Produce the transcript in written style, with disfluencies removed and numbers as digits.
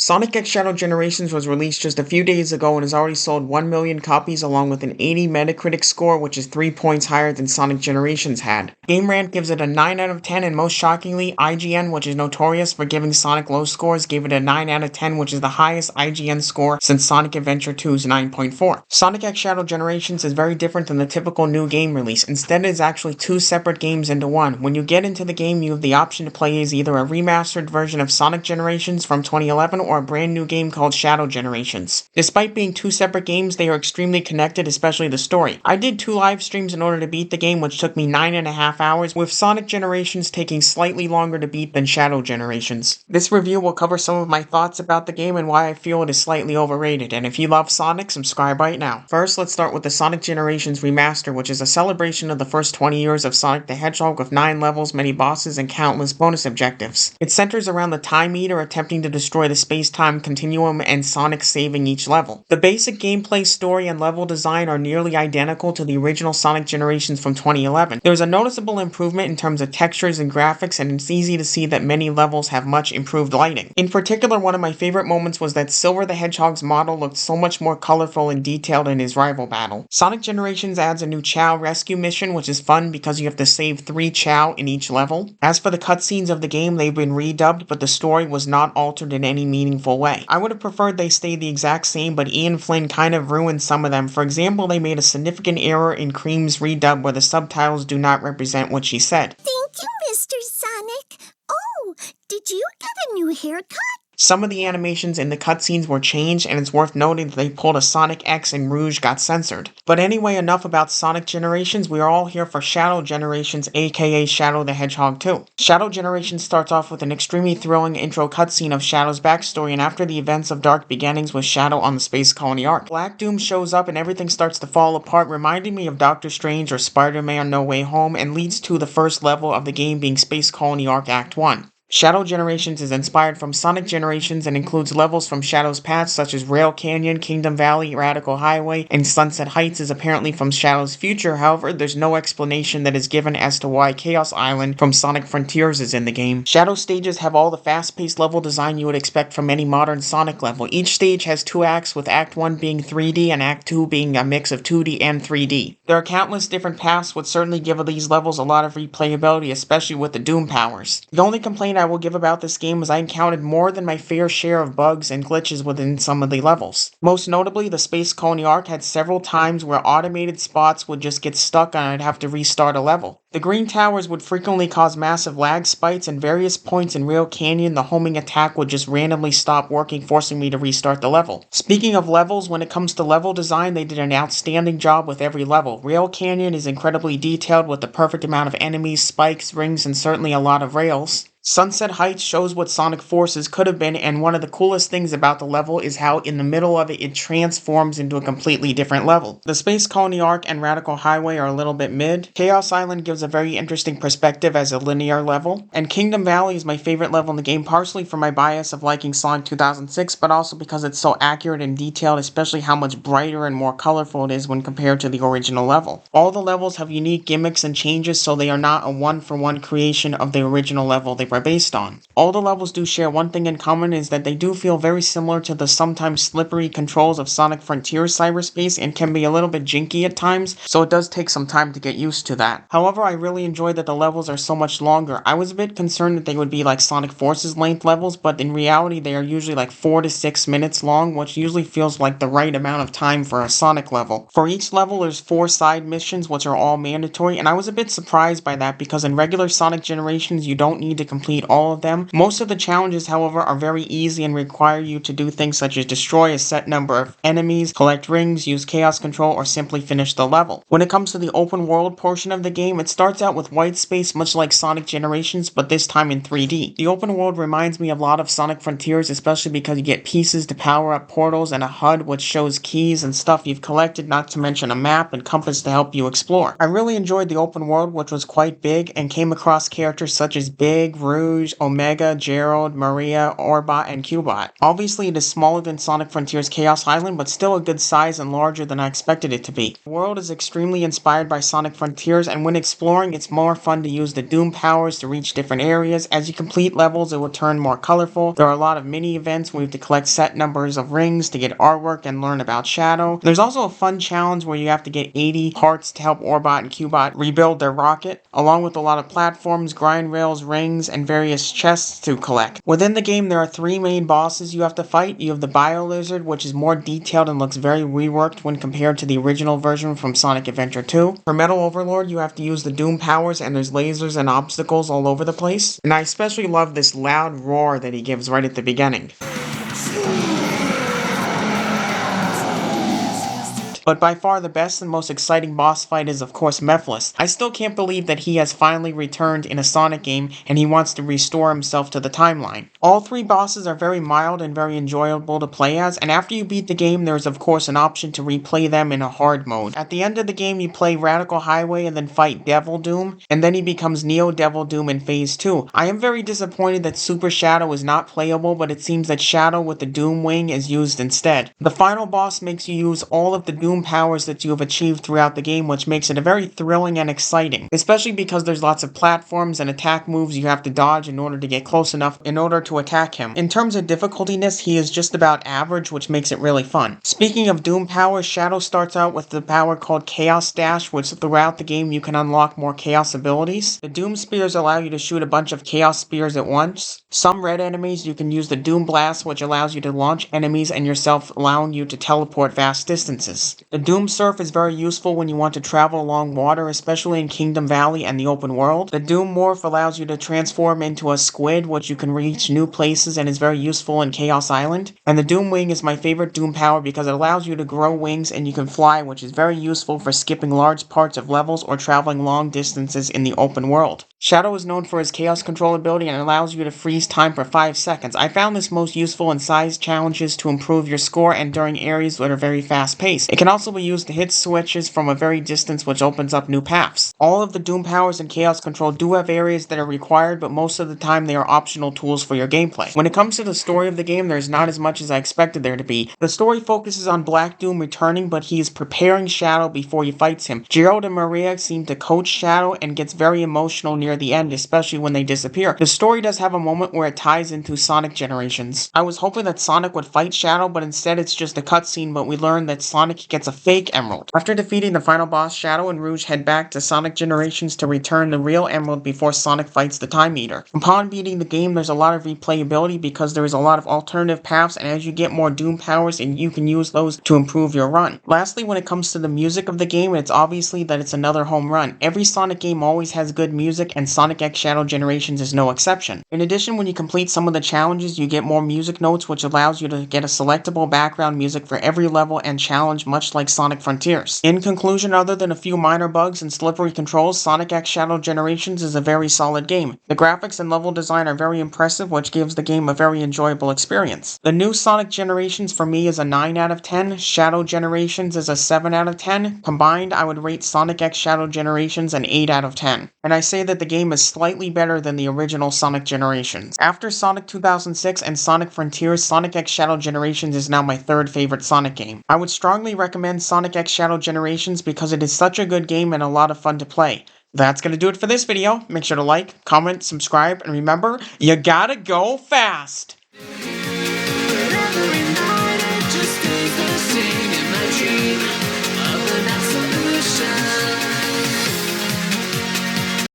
Sonic X Shadow Generations was released just a few days ago and has already sold 1 million copies along with an 80 Metacritic score, which is 3 points higher than Sonic Generations had. GameRant gives it a 9 out of 10, and most shockingly, IGN, which is notorious for giving Sonic low scores, gave it a 9 out of 10, which is the highest IGN score since Sonic Adventure 2's 9.4. Sonic X Shadow Generations is very different than the typical new game release. Instead, it is actually two separate games into one. When you get into the game, you have the option to play as either a remastered version of Sonic Generations from 2011 or a brand new game called Shadow Generations. Despite being two separate games, they are extremely connected, especially the story. I did 2 live streams in order to beat the game, which took me 9.5 hours, with Sonic Generations taking slightly longer to beat than Shadow Generations. This review will cover some of my thoughts about the game and why I feel it is slightly overrated, and if you love Sonic, subscribe right now. First, let's start with the Sonic Generations Remaster, which is a celebration of the first 20 years of Sonic the Hedgehog with 9 levels, many bosses, and countless bonus objectives. It centers around the Time Eater attempting to destroy the space-time continuum and Sonic saving each level. The basic gameplay, story, and level design are nearly identical to the original Sonic Generations from 2011. There is a noticeable improvement in terms of textures and graphics, and it's easy to see that many levels have much improved lighting. In particular, one of my favorite moments was that Silver the Hedgehog's model looked so much more colorful and detailed in his rival battle. Sonic Generations adds a new Chow rescue mission, which is fun because you have to save 3 Chow in each level. As for the cutscenes of the game, they've been redubbed, but the story was not altered in any meaningful way. I would have preferred they stayed the exact same, but Ian Flynn kind of ruined some of them. For example, they made a significant error in Cream's redub where the subtitles do not represent what she said. Thank you, Mr. Sonic. Oh, did you get a new haircut? Some of the animations in the cutscenes were changed, and it's worth noting that they pulled a Sonic X and Rouge got censored. But anyway, enough about Sonic Generations. We are all here for Shadow Generations, aka Shadow the Hedgehog 2. Shadow Generations starts off with an extremely thrilling intro cutscene of Shadow's backstory, and after the events of Dark Beginnings with Shadow on the Space Colony Ark. Black Doom shows up and everything starts to fall apart, reminding me of Doctor Strange or Spider-Man No Way Home, and leads to the first level of the game being Space Colony Ark Act 1. Shadow Generations is inspired from Sonic Generations and includes levels from Shadow's past such as Rail Canyon, Kingdom Valley, Radical Highway, and Sunset Heights is apparently from Shadow's future. However, there's no explanation that is given as to why Chaos Island from Sonic Frontiers is in the game. Shadow stages have all the fast-paced level design you would expect from any modern Sonic level. Each stage has 2 acts, with Act 1 being 3D and Act 2 being a mix of 2D and 3D. There are countless different paths, which certainly give these levels a lot of replayability, especially with the Doom powers. The only complaint I will give about this game is I encountered more than my fair share of bugs and glitches within some of the levels. Most notably, the Space Colony Ark had several times where automated spots would just get stuck and I'd have to restart a level. The green towers would frequently cause massive lag spikes, and various points in Rail Canyon the homing attack would just randomly stop working, forcing me to restart the level. Speaking of levels, when it comes to level design, they did an outstanding job with every level. Rail Canyon is incredibly detailed with the perfect amount of enemies, spikes, rings, and certainly a lot of rails. Sunset Heights shows what Sonic Forces could have been, and one of the coolest things about the level is how in the middle of it transforms into a completely different level. The Space Colony Ark and Radical Highway are a little bit mid. Chaos Island gives a very interesting perspective as a linear level, and Kingdom Valley is my favorite level in the game, partially for my bias of liking Sonic 2006, but also because it's so accurate and detailed, especially how much brighter and more colorful it is when compared to the original level. All the levels have unique gimmicks and changes, so they are not a one-for-one creation of the original level they were based on. All the levels do share one thing in common, is that they do feel very similar to the sometimes slippery controls of Sonic Frontiers cyberspace and can be a little bit jinky at times, so it does take some time to get used to that. However, I really enjoyed that the levels are so much longer. I was a bit concerned that they would be like Sonic Forces length levels, but in reality they are usually like 4 to 6 minutes long, which usually feels like the right amount of time for a Sonic level. For each level there's 4 side missions which are all mandatory, and I was a bit surprised by that because in regular Sonic Generations you don't need to complete all of them. Most of the challenges, however, are very easy and require you to do things such as destroy a set number of enemies, collect rings, use chaos control, or simply finish the level. When it comes to the open world portion of the game, it starts out with white space much like Sonic Generations, but this time in 3D. The open world reminds me a lot of Sonic Frontiers, especially because you get pieces to power up portals and a HUD which shows keys and stuff you've collected, not to mention a map and compass to help you explore. I really enjoyed the open world, which was quite big, and came across characters such as Big, Rouge, Omega, Gerald, Maria, Orbot, and Cubot. Obviously, it is smaller than Sonic Frontiers Chaos Island, but still a good size and larger than I expected it to be. The world is extremely inspired by Sonic Frontiers, and when exploring, it's more fun to use the Doom powers to reach different areas. As you complete levels, it will turn more colorful. There are a lot of mini events where you have to collect set numbers of rings to get artwork and learn about Shadow. There's also a fun challenge where you have to get 80 hearts to help Orbot and Cubot rebuild their rocket, along with a lot of platforms, grind rails, rings, and various chests to collect. Within the game, there are 3 main bosses you have to fight. You have the Bio Lizard, which is more detailed and looks very reworked when compared to the original version from Sonic Adventure 2. For Metal Overlord, you have to use the Doom powers, and there's lasers and obstacles all over the place. And I especially love this loud roar that he gives right at the beginning. But by far the best and most exciting boss fight is of course Mephiles. I still can't believe that he has finally returned in a Sonic game and he wants to restore himself to the timeline. All 3 bosses are very mild and very enjoyable to play as, and after you beat the game there is of course an option to replay them in a hard mode. At the end of the game you play Radical Highway and then fight Devil Doom, and then he becomes Neo Devil Doom in Phase 2. I am very disappointed that Super Shadow is not playable, but it seems that Shadow with the Doom Wing is used instead. The final boss makes you use all of the Doom powers that you have achieved throughout the game, which makes it a very thrilling and exciting, especially because there's lots of platforms and attack moves you have to dodge in order to get close enough in order to attack him. In terms of difficultiness, he is just about average, which makes it really fun. Speaking of Doom powers, Shadow starts out with the power called Chaos Dash, which throughout the game you can unlock more Chaos abilities. The Doom Spears allow you to shoot a bunch of Chaos Spears at once. Some red enemies you can use the Doom Blast, which allows you to launch enemies and yourself, allowing you to teleport vast distances. The Doom Surf is very useful when you want to travel along water, especially in Kingdom Valley and the open world. The Doom Morph allows you to transform into a squid, which you can reach new places and is very useful in Chaos Island. And the Doom Wing is my favorite Doom power because it allows you to grow wings and you can fly, which is very useful for skipping large parts of levels or traveling long distances in the open world. Shadow is known for his Chaos Control ability and allows you to freeze time for 5 seconds. I found this most useful in size challenges to improve your score and during areas that are very fast paced. It can also be used to hit switches from a very distance, which opens up new paths. All of the Doom powers and Chaos Control do have areas that are required, but most of the time they are optional tools for your gameplay. When it comes to the story of the game, there's not as much as I expected there to be. The story focuses on Black Doom returning, but he is preparing Shadow before he fights him. Gerald and Maria seem to coach Shadow and gets very emotional near the end, especially when they disappear. The story does have a moment where it ties into Sonic Generations. I was hoping that Sonic would fight Shadow, but instead it's just a cutscene, but we learn that Sonic gets a fake emerald. After defeating the final boss, Shadow and Rouge head back to Sonic Generations to return the real emerald before Sonic fights the Time Eater. Upon beating the game, there's a lot of replayability because there is a lot of alternative paths, and as you get more Doom powers, and you can use those to improve your run. Lastly, when it comes to the music of the game, it's obviously that it's another home run. Every Sonic game always has good music, and Sonic X Shadow Generations is no exception. In addition, when you complete some of the challenges, you get more music notes, which allows you to get a selectable background music for every level and challenge, much like Sonic Frontiers. In conclusion, other than a few minor bugs and slippery controls, Sonic X Shadow Generations is a very solid game. The graphics and level design are very impressive, which gives the game a very enjoyable experience. The new Sonic Generations for me is a 9 out of 10, Shadow Generations is a 7 out of 10. Combined, I would rate Sonic X Shadow Generations an 8 out of 10. And I say that the game is slightly better than the original Sonic Generations. After Sonic 2006 and Sonic Frontiers, Sonic X Shadow Generations is now my 3rd favorite Sonic game. I would strongly recommend Sonic X Shadow Generations because it is such a good game and a lot of fun to play. That's gonna do it for this video. Make sure to like, comment, subscribe, and remember, you gotta go fast!